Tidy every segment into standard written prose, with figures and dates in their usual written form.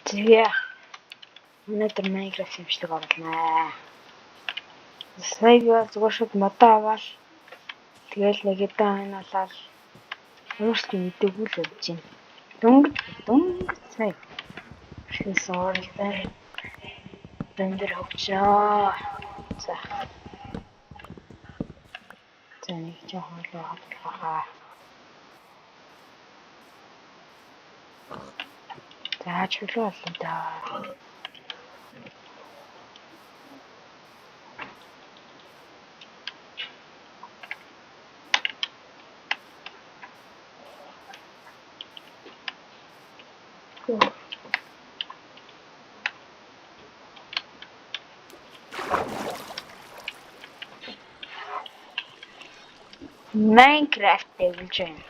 Тэгээ өнөөдөр Minecraft хэмжлэг оруулнаа. Сая зүгээр шууд модоо аваад тэгэл нэг хэдэн болоод уурч мэдээгүй л явж байна. Дөнгөж сая. Шисоортай. Бэндэр хөвчөө. За. Тэнийг жоохон л хавлаа. За чөлөө боллоо да. Minecraft гэж байна.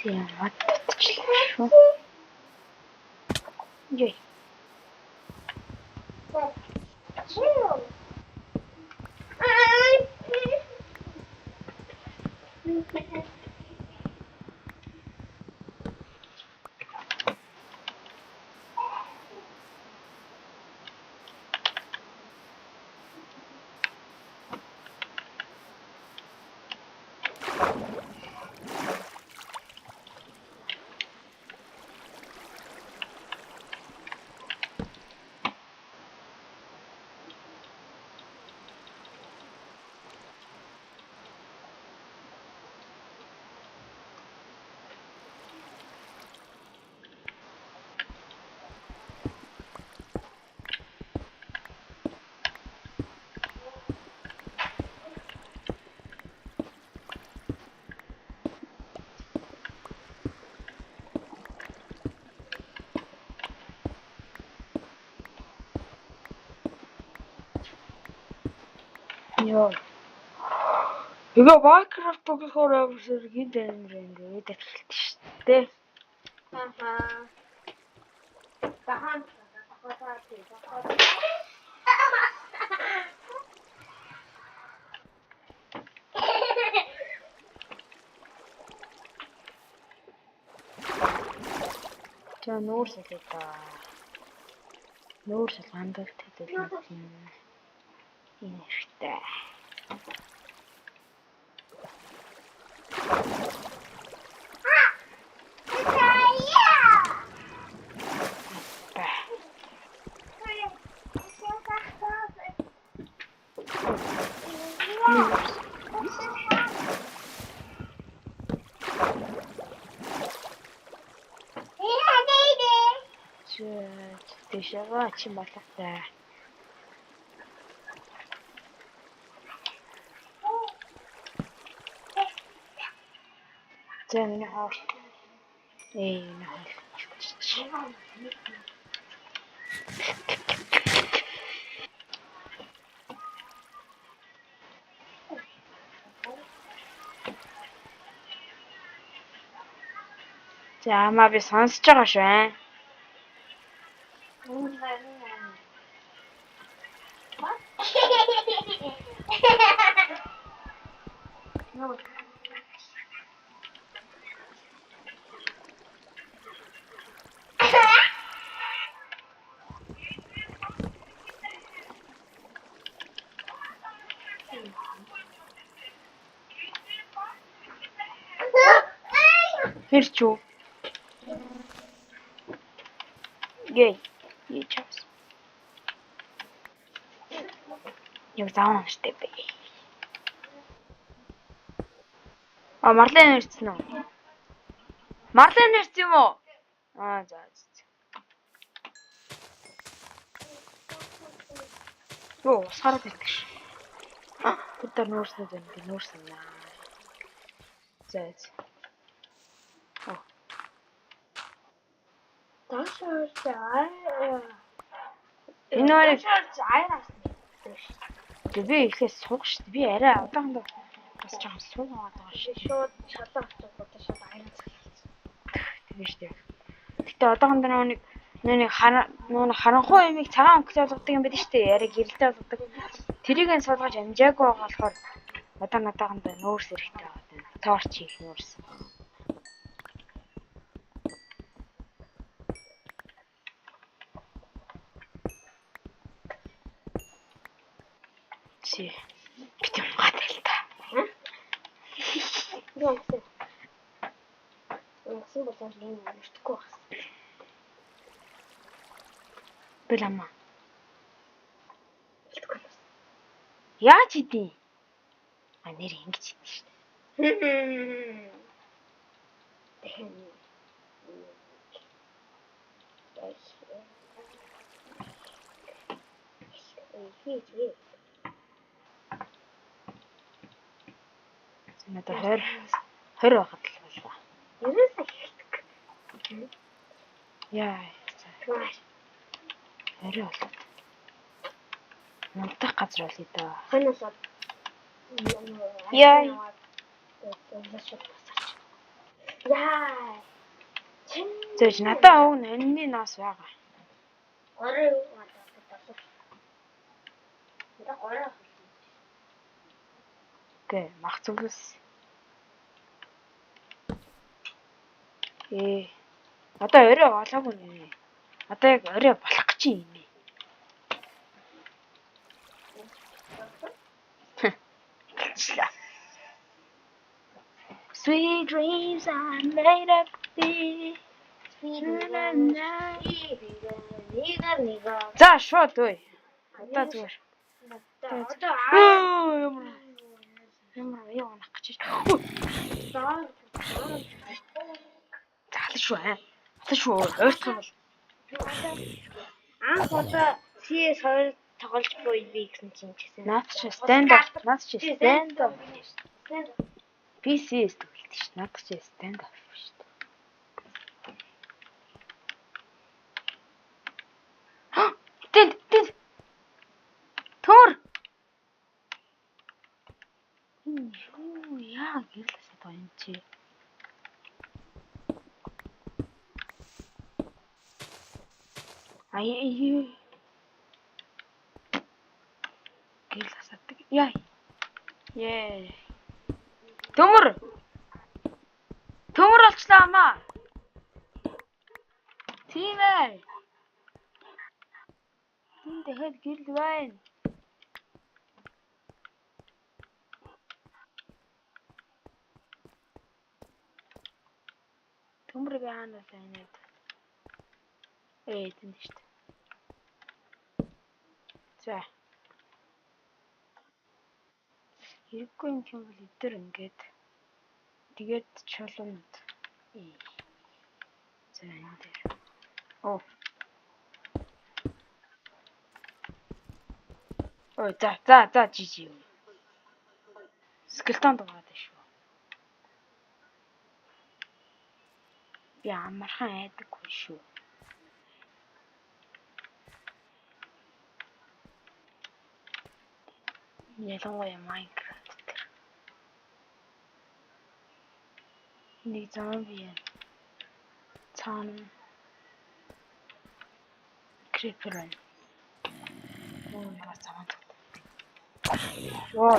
Тийм матчлаа шүү. Йой. Йоо. Эгэ Minecraft болохоор авсаар гинт ингээд эхэлт шүү дээ. Тахан. За нүүр салээ та. Нүүр сал хандалт хэдэлнэ. Энэ хэрэгтэй. Тэшээгаа чи болоотой. За миний хоор. Энэ хоор. За амаа би сонсож байгаа шүү. Хэрчүү. Гэй. Яач. Юу заан штэ бэ. Марлен ирсэн үү? Марлен ирсэн юм уу? За. Оо, сараад ирдэг ш. Бид нуурсан дээ, нуурсан наа. За. Энэ орыг аяраас би ихээс суух шүү дээ. Би арай удаандаа бас жоохон суугаад байгаа шүү. Шууд шалаа авчихгуудаа шууд аяас хэлсэн. Тийм шүү дээ. Гэтэ одоохондоо нэг харанхуй ямиг цагаан өнгөтэй болгодог юм байдаг шүү дээ. Яриг гэрэлтэй болгодог. Тэрийг нь суулгаж амжаагүй байгаа болохоор одоохондоо нуурс эрэхтэй байгаа. Торч хийх нуурс. Битэн гадал та. Яасан болоо юм өртөхгүй байна. Бэлама. Яаж идэв? Нэр ингэж идэв шүү дээ. Надад 20 байхад л боллоо. Ерөөсөө хэлдэг. Яа. 20 болоо. Мунтах газар бол идэ. Ханаас яа. Зөөж надад өг нэнний нас байгаа. Гороо болоо. Гороо. Гэ мах зүгс. Одоо орой болоогүй нэ. Одоо яг орой болох гэж юм нэ. Sweet dreams are made of these. За шууд үе. Одоо зүгээр. Одоо ямар яа нах гэж. Залш шүү. Ойртсон бол. Анх одоо CS2 тоглож буй би гэсэн чинь гэсэн. Наад чи stand up. PC-с тоглолт ш. Наад чи stand up ш. Тэд. Төр. Юу яа гэлээс одоо энэ чи. Гэл асаадаг. Яа. Төмөр болчлаа амаа. Тийм ээ. Энд хэд гэл байна. Төмөр би хаана байна? Энд шүү дээ. За. Хэрэггүй юм бол өдөр ингээд тэгээд чулуунд. За энэ дээр. Ой за жижи. Скелтон дугаад шүү. Би амархан айдаггүй шүү. Ялангуяа Minecraft дээр. Нэг зомби юм. Цаана creeper. Яа цаана. Воо.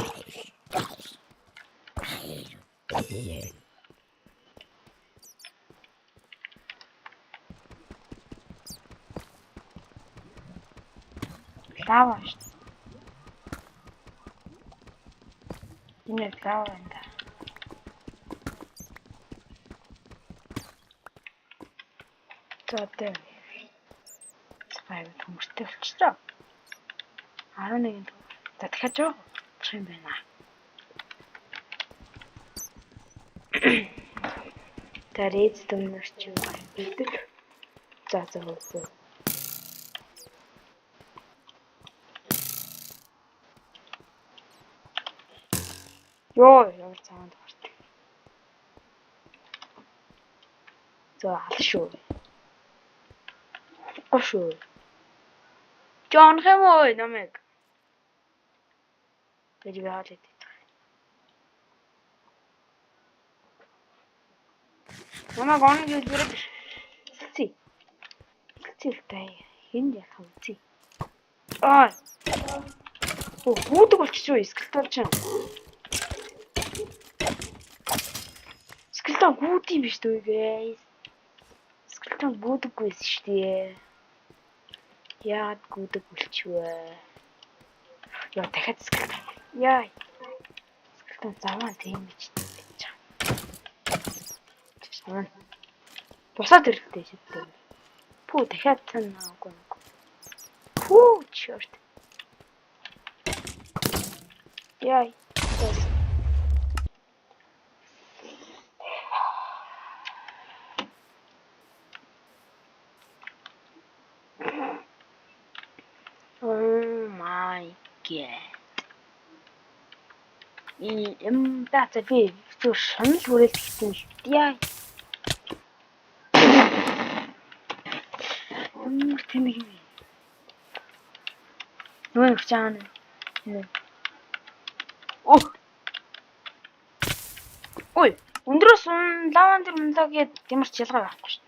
Лава. Энэ лава энэ. Тэгээд спайв төмөртэй болчихлоо. 11 за дахиад жоо юм байна. Тарец дүнэр чи гэдэг. За. Ёо, ямар цаанд гарт. За, аль шүү. Гошоо. Жон хэмээ намайг. Гэж яагаад гэдэг. Намайг оног юу гэрэг. Цэлтэй. Хин яах вэ? Буудаг болчихсон уу? Скелтон ч. Скелтон гүйд юм биш үү, guys? Скелтон буудаггүйсэн шүү дээ. Яагаад гүйдэг болчихвээ? Яа, дахиад скелтон. Яа. Скелтон заваа тийм гэж хэлж байгаа. Бусаад хэрэгтэй шүү дээ. Пүү дахиад цанаагүй. Пүү черт. Яй. Oh my god. That's a bit too шанал хүрээлт гэсэн шүү дээ. Тэмэг юм. Нөө чаана. Ой, өндрөөс лаван дээр млаггээд ямарч ялгаа байхгүй шүү.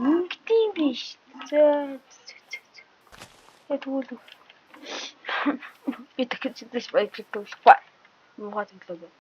Ингэдэм биш. Тэгвэл би дахиж baycrыг төвлөхгүй. Муугаад өглөө.